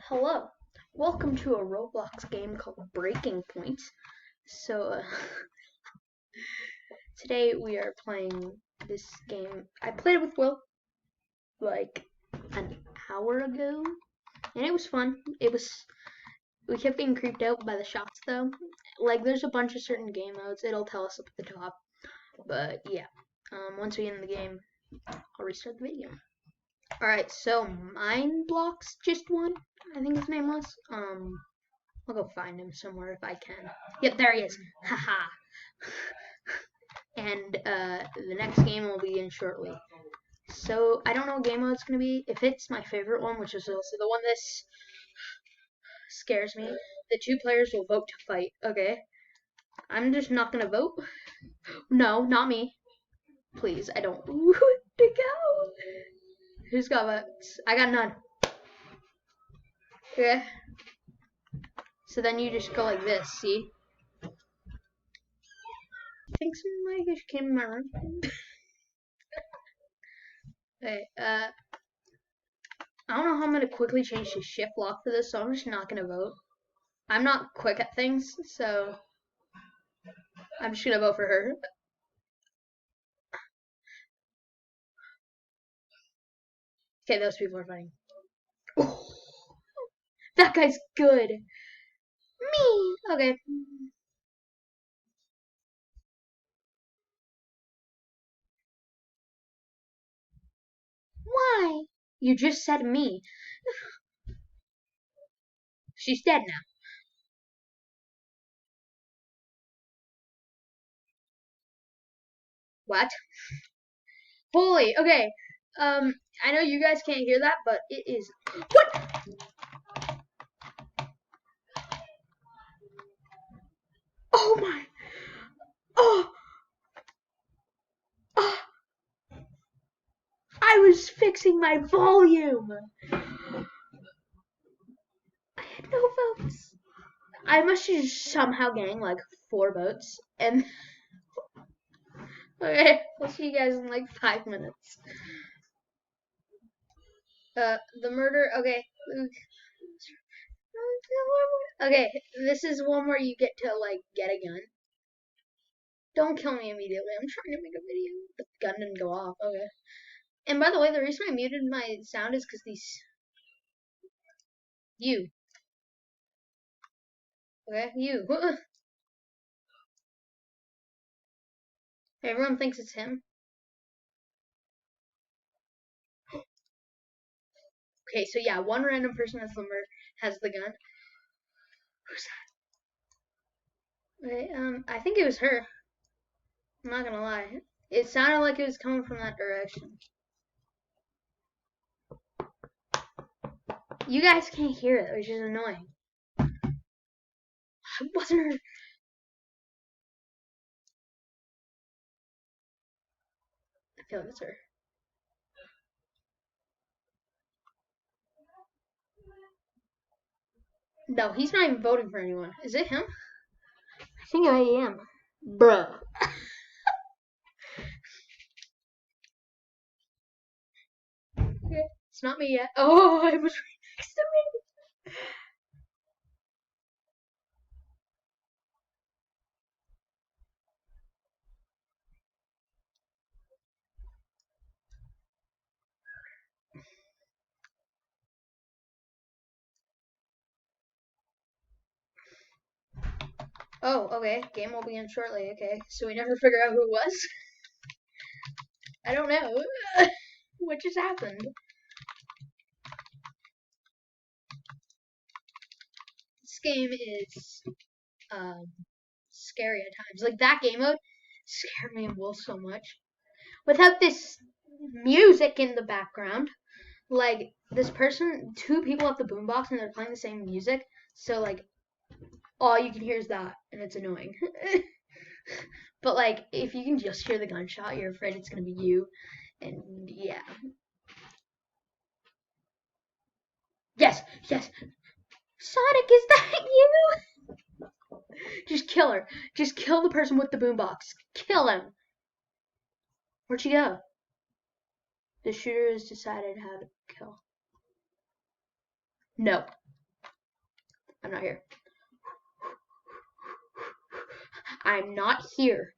Hello, welcome to a Roblox game called Breaking Point. So, today we are playing this game. I played it with Will like an hour ago, and it was fun. We kept getting creeped out by the shots though. Like, there's a bunch of certain game modes, it'll tell us up at the top. But yeah, once we end the game, I'll restart the video. Alright, so Mind Blocks just won, I think his name was. I'll go find him somewhere if I can. Yep, there he is. Haha. And the next game will begin shortly. So I don't know what game mode it's gonna be. If it's my favorite one, which is also the one that scares me, the two players will vote to fight. Okay. I'm just not gonna vote. No, not me. Please, I don't want to go. Who's got votes? I got none. Okay. So then you just go like this, see? I think somebody just came in my room. Okay, I don't know how I'm gonna quickly change to shift lock for this, so I'm just not gonna vote. I'm not quick at things, so I'm just gonna vote for her. Okay, those people are fighting. Oh, that guy's good. Me. Okay. Why? You just said me. She's dead now. What? Holy. Okay. I know you guys can't hear that, but it is. What? Oh my. Oh. Oh. I was fixing my volume. I had no votes. I must have somehow gained like 4 votes. And okay, I'll see you guys in like 5 minutes. The murder. Okay. Okay, this is one where you get to like get a gun. Don't kill me immediately. I'm trying to make a video. The gun didn't go off. Okay. And by the way, the reason I muted my sound is because these. You. Okay, you. Everyone thinks it's him. Okay, so yeah, one random person has the gun. Who's that? Okay, I think it was her. I'm not gonna lie. It sounded like it was coming from that direction. You guys can't hear it, which is annoying. It wasn't her. I feel like it's her. No, he's not even voting for anyone. Is it him? I think I am. Bruh. Okay, it's not me yet. Oh, I was right next to me. Oh, okay. Game will begin shortly. Okay, so we never figure out who it was. I don't know. What just happened? This game is scary at times. Like that game mode scared me and Will so much. Without this music in the background, like this person, two people at the boombox and they're playing the same music. So like all you can hear is that, and it's annoying. But like if you can just hear the gunshot, you're afraid it's gonna be you, and yeah. Yes, yes. Sonic, is that you? Just kill her. Just kill the person with the boombox. Kill him. Where'd she go? The shooter has decided how to kill. No. I'm not here. I'm not here.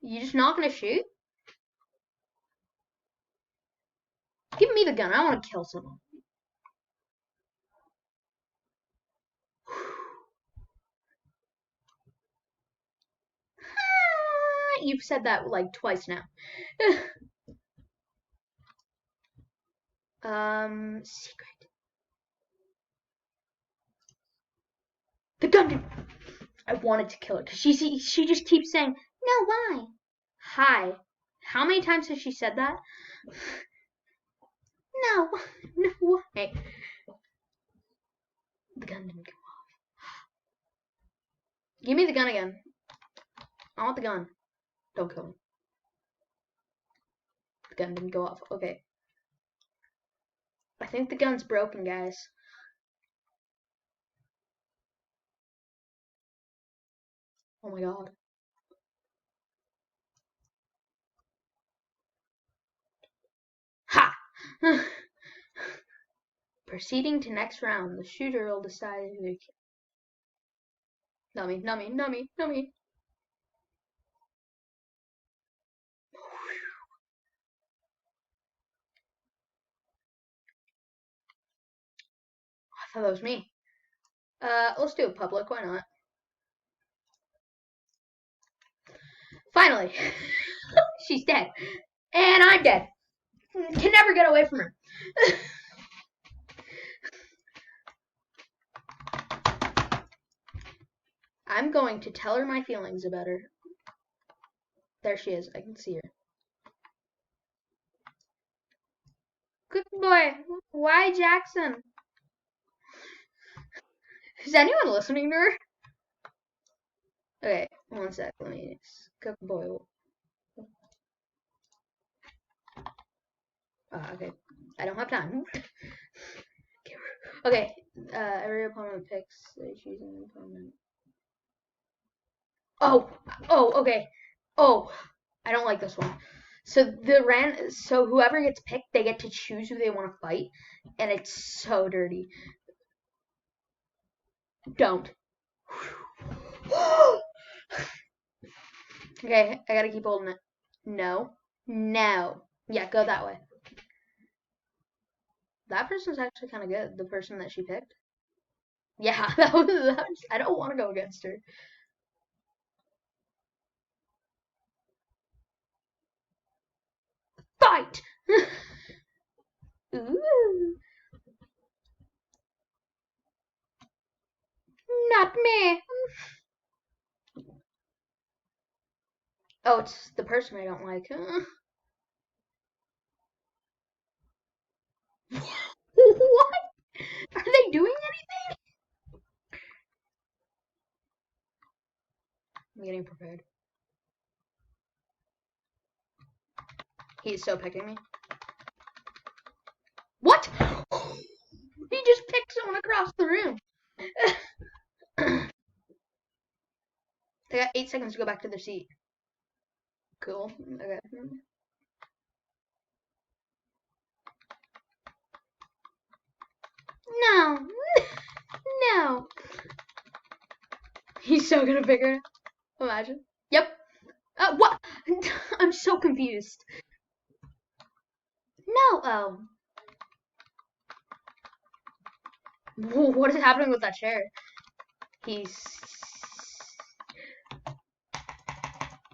You just not gonna shoot? Give me the gun. I want to kill someone. You've said that like twice now. Secret. The gun. I wanted to kill her because she just keeps saying, no, why? Hi. How many times has she said that? No, no, why? The gun didn't go off. Give me the gun again. I want the gun. Don't kill me. The gun didn't go off. Okay. I think the gun's broken, guys. Oh my god. Ha! Proceeding to next round. The shooter will decide who to kill. Nummy, nummy, nummy, nummy. I thought that was me. Let's do it public. Why not? Finally, she's dead, and I'm dead. Can never get away from her. I'm going to tell her my feelings about her. There she is. I can see her. Good boy. Why Jackson? Is anyone listening to her? Okay, one sec. Let me. Good boy. Okay. I don't have time. Okay. Every opponent picks. They choose an opponent. Oh. Oh. Okay. Oh. I don't like this one. So so whoever gets picked, they get to choose who they want to fight, and it's so dirty. Don't. Okay, I gotta keep holding it. No. No. Yeah, go that way. That person's actually kind of good. The person that she picked. Yeah, that was. I don't want to go against her. Fight! Ooh. Not me. Oh, it's the person I don't like. What? Are they doing anything? I'm getting prepared. He's so picking me. What? He just picked someone across the room. They got 8 seconds to go back to their seat. Cool. Okay. No. No. He's so gonna pick her. Imagine. Yep. What? I'm so confused. No. Oh. What is happening with that chair? He's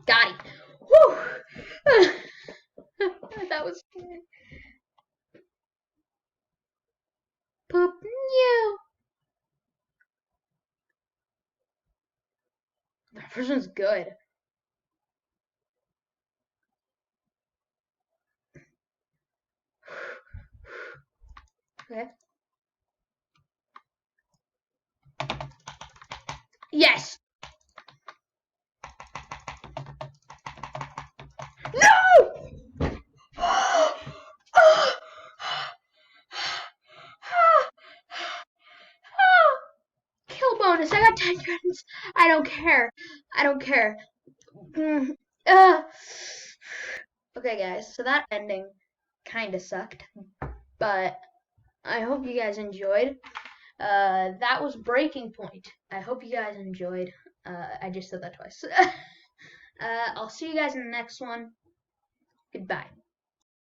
got it. Whew. That was scary. Poop you. That version's good. Okay. Yes. No. Kill bonus. I got 10 credits. I don't care. I don't care. Okay, guys. So that ending kind of sucked, but I hope you guys enjoyed. That was Breaking Point. I hope you guys enjoyed. I just said that twice. I'll see you guys in the next one. Goodbye.